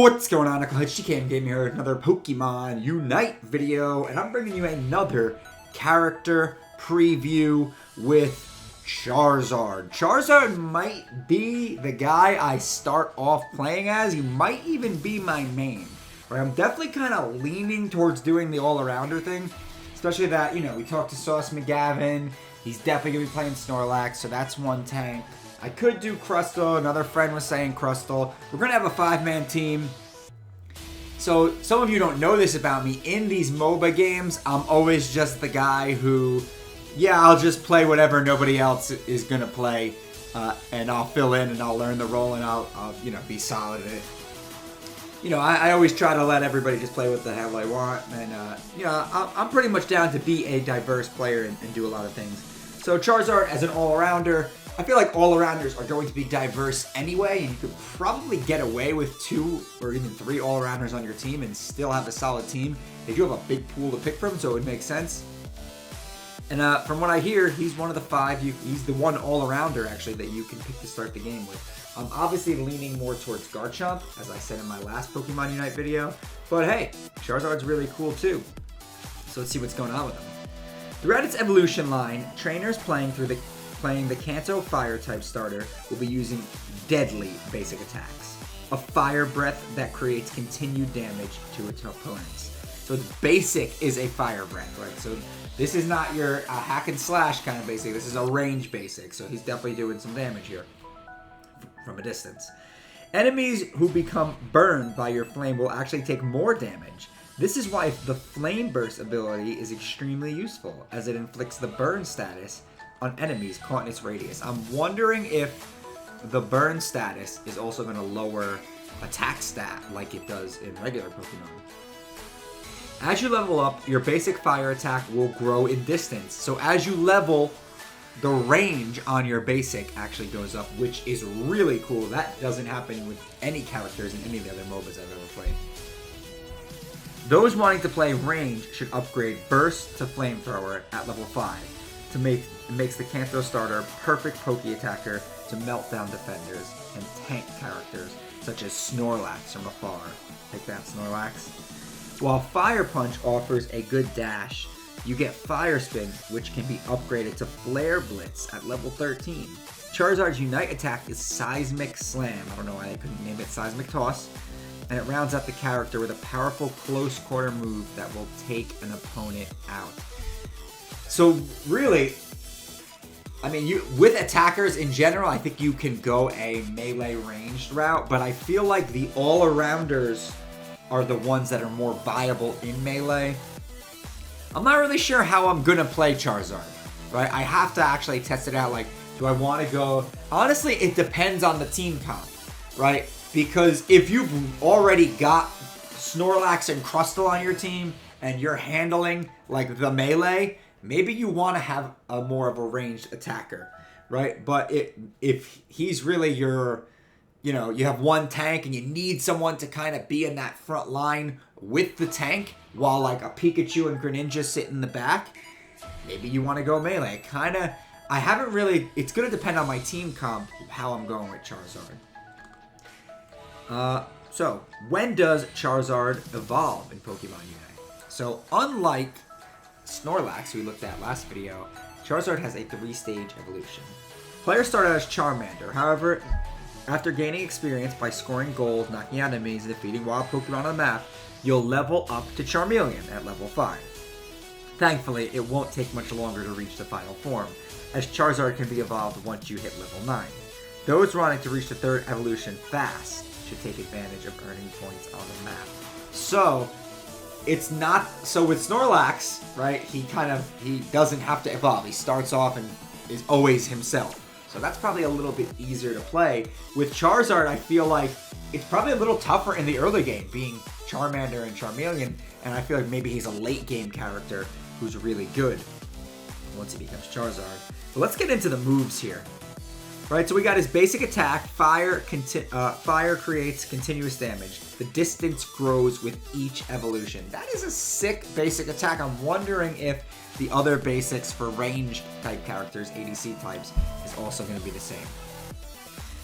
What's going on, Knuckleheads? Cam Game here, another Pokemon Unite video, and I'm bringing you another character preview with Charizard. Charizard might be the guy I start off playing as. He might even be my main. Right? I'm definitely kind of leaning towards doing the all-arounder thing, especially that, we talked to Sauce McGavin. He's definitely going to be playing Snorlax, so that's one tank. I could do Crustle. Another friend was saying Crustle. We're going to have a 5-man team. So some of you don't know this about me. In these MOBA games, I'm always just the guy who, I'll just play whatever nobody else is going to play. And I'll fill in and I'll learn the role and I'll be solid at it. I always try to let everybody just play what the hell I want. And, I'm pretty much down to be a diverse player and do a lot of things. So Charizard as an all-arounder. I feel like all-arounders are going to be diverse anyway, and you could probably get away with 2 or even 3 all-arounders on your team and still have a solid team. They do have a big pool to pick from, so it would make sense. And from what I hear, he's one of the 5. He's the one all-arounder, actually, that you can pick to start the game with. I'm obviously leaning more towards Garchomp, as I said in my last Pokemon Unite video. But hey, Charizard's really cool, too. So let's see what's going on with him. Throughout its evolution line, trainers playing the Kanto Fire-type starter will be using deadly basic attacks. A Fire Breath that creates continued damage to its opponents. So its basic is a Fire Breath, right? So this is not your hack and slash kind of basic. This is a range basic. So he's definitely doing some damage here from a distance. Enemies who become burned by your flame will actually take more damage. This is why the Flame Burst ability is extremely useful, as it inflicts the burn status on enemies caught in its radius. I'm wondering if the burn status is also going to lower attack stat like it does in regular Pokemon. As you level up, your basic fire attack will grow in distance. So as you level, the range on your basic actually goes up, which is really cool. That doesn't happen with any characters in any of the other MOBAs I've ever played. Those wanting to play range should upgrade Burst to Flamethrower at level 5. It makes the Kanto starter a perfect Poke attacker to melt down defenders and tank characters such as Snorlax from afar. Take that, Snorlax. While Fire Punch offers a good dash, you get Fire Spin, which can be upgraded to Flare Blitz at level 13. Charizard's Unite attack is Seismic Slam. I don't know why they couldn't name it Seismic Toss. And it rounds out the character with a powerful close quarter move that will take an opponent out. So really, with attackers in general, I think you can go a melee ranged route, but I feel like the all-arounders are the ones that are more viable in melee. I'm not really sure how I'm gonna play Charizard, right? I have to actually test it out. Like, do I want to go? Honestly, it depends on the team comp, right? Because if you've already got Snorlax and Crustle on your team and you're handling like the melee, maybe you want to have a more of a ranged attacker, right? But if he's really your, you have one tank and you need someone to kind of be in that front line with the tank while like a Pikachu and Greninja sit in the back, maybe you want to go melee. I haven't really, it's going to depend on my team comp how I'm going with Charizard. So, when does Charizard evolve in Pokemon Unite? So, unlike Snorlax, who we looked at last video, Charizard has a 3-stage evolution. Players start out as Charmander. However, after gaining experience by scoring gold, knocking out enemies, and defeating wild Pokemon on the map, you'll level up to Charmeleon at level 5. Thankfully, it won't take much longer to reach the final form, as Charizard can be evolved once you hit level 9. Those wanting to reach the 3rd evolution fast should take advantage of earning points on the map. So, it's not, so with Snorlax, right, he doesn't have to evolve. He starts off and is always himself. So that's probably a little bit easier to play. With Charizard, I feel like it's probably a little tougher in the early game, being Charmander and Charmeleon, and I feel like maybe he's a late game character who's really good once he becomes Charizard. But let's get into the moves here. Right, so we got his basic attack, Fire creates continuous damage. The distance grows with each evolution. That is a sick basic attack. I'm wondering if the other basics for ranged type characters, ADC types, is also going to be the same.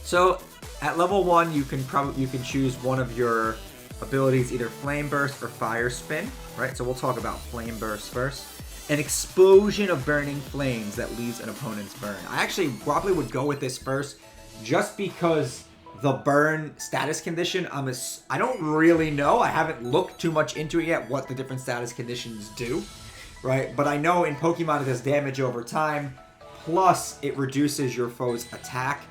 So at level 1, you can choose one of your abilities, either Flame Burst or Fire Spin, right? So we'll talk about Flame Burst first. An explosion of burning flames that leaves an opponent's burn. I actually probably would go with this first, just because the burn status condition, I don't really know. I haven't looked too much into it yet, what the different status conditions do, right? But I know in Pokemon it does damage over time, plus it reduces your foe's attack.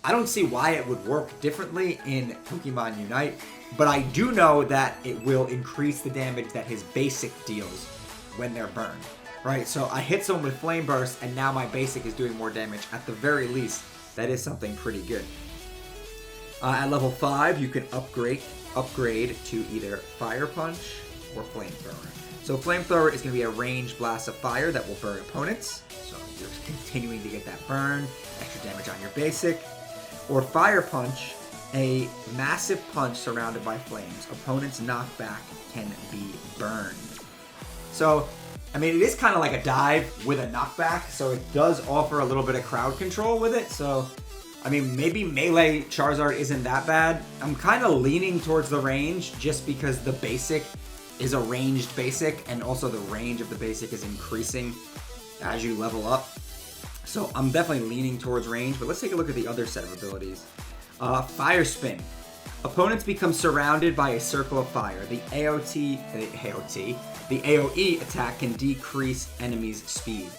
I don't see why it would work differently in Pokemon Unite, but I do know that it will increase the damage that his basic deals when they're burned, right? So I hit someone with Flame Burst, and now my basic is doing more damage. At the very least, that is something pretty good. At level 5, you can upgrade to either Fire Punch or Flamethrower. So Flamethrower is going to be a ranged blast of fire that will burn opponents. So you're continuing to get that burn, extra damage on your basic. Or Fire Punch, a massive punch surrounded by flames. Opponents' knockback can be burned. So, I mean, it is kind of like a dive with a knockback, so it does offer a little bit of crowd control with it. So, I mean, maybe Melee Charizard isn't that bad. I'm kind of leaning towards the range just because the basic is a ranged basic, and also the range of the basic is increasing as you level up. So I'm definitely leaning towards range, but let's take a look at the other set of abilities. Fire Spin. Opponents become surrounded by a circle of fire. The AoE attack can decrease enemies' speed.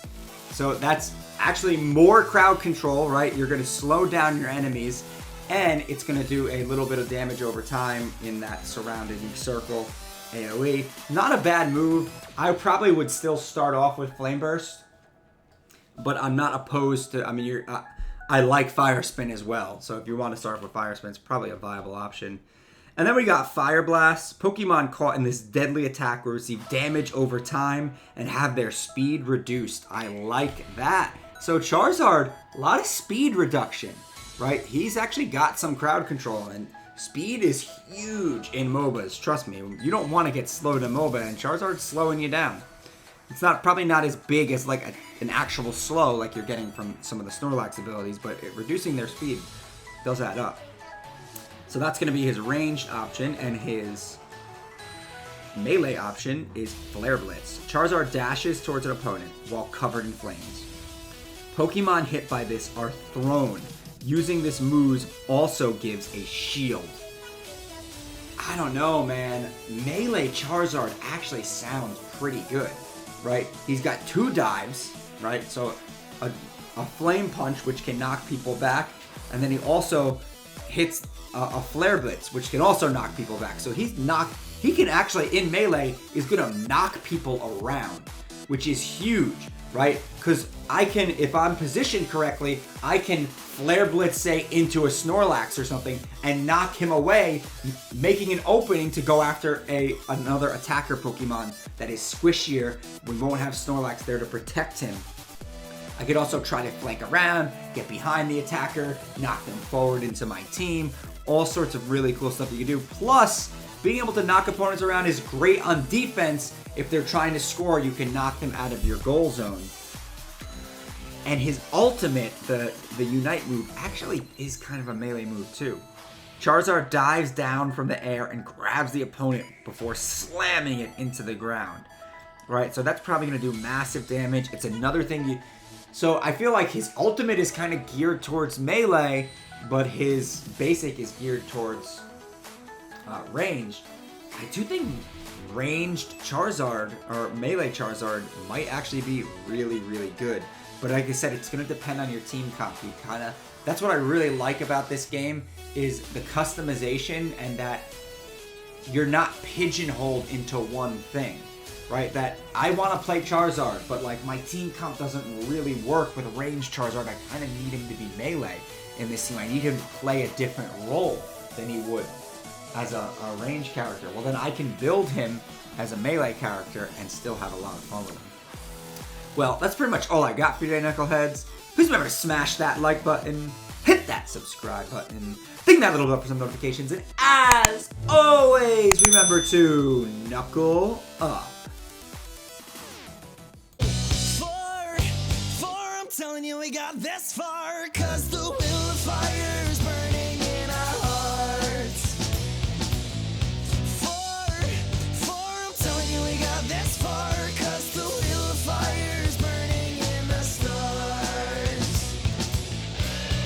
So that's actually more crowd control, right? You're going to slow down your enemies, and it's going to do a little bit of damage over time in that surrounding circle AoE. Not a bad move. I probably would still start off with Flame Burst, but I'm not opposed to, I mean, I like Fire Spin as well. So if you want to start with Fire Spin, it's probably a viable option. And then we got Fire Blast. Pokemon caught in this deadly attack will receive damage over time and have their speed reduced. I like that. So Charizard, a lot of speed reduction, right? He's actually got some crowd control, and speed is huge in MOBAs. Trust me, you don't want to get slowed in MOBA, and Charizard's slowing you down. It's probably not as big as like an actual slow like you're getting from some of the Snorlax abilities, but reducing their speed does add up. So that's going to be his ranged option, and his melee option is Flare Blitz. Charizard dashes towards an opponent while covered in flames. Pokemon hit by this are thrown. Using this move also gives a shield. I don't know, man. Melee Charizard actually sounds pretty good, right? He's got 2 dives, right? So a Flame Punch, which can knock people back, and then he also hits a Flare Blitz, which can also knock people back. So he can actually, in Melee, is going to knock people around, which is huge, right? Because I can, if I'm positioned correctly, I can Flare Blitz, say, into a Snorlax or something and knock him away, making an opening to go after another attacker Pokemon that is squishier. We won't have Snorlax there to protect him. I could also try to flank around, get behind the attacker, knock them forward into my team. All sorts of really cool stuff you can do. Plus, being able to knock opponents around is great on defense. If they're trying to score, you can knock them out of your goal zone. And his ultimate, the Unite move, actually is kind of a melee move too. Charizard dives down from the air and grabs the opponent before slamming it into the ground. Right, so that's probably going to do massive damage. It's another thing So I feel like his ultimate is kind of geared towards melee, but his basic is geared towards ranged. I do think ranged Charizard, or melee Charizard, might actually be really, really good. But like I said, it's going to depend on your team comp. That's what I really like about this game, is the customization, and that you're not pigeonholed into one thing, right? That I want to play Charizard, but like my team comp doesn't really work with ranged Charizard. I kind of need him to be melee in this team. I need him to play a different role than he would as a ranged character. Well, then I can build him as a melee character and still have a lot of fun with him. Well, that's pretty much all I got for you today, Knuckleheads. Please remember to smash that like button, hit that subscribe button, ding that little bell for some notifications, and as always, remember to knuckle up. I'm telling you we got this far, 'cause the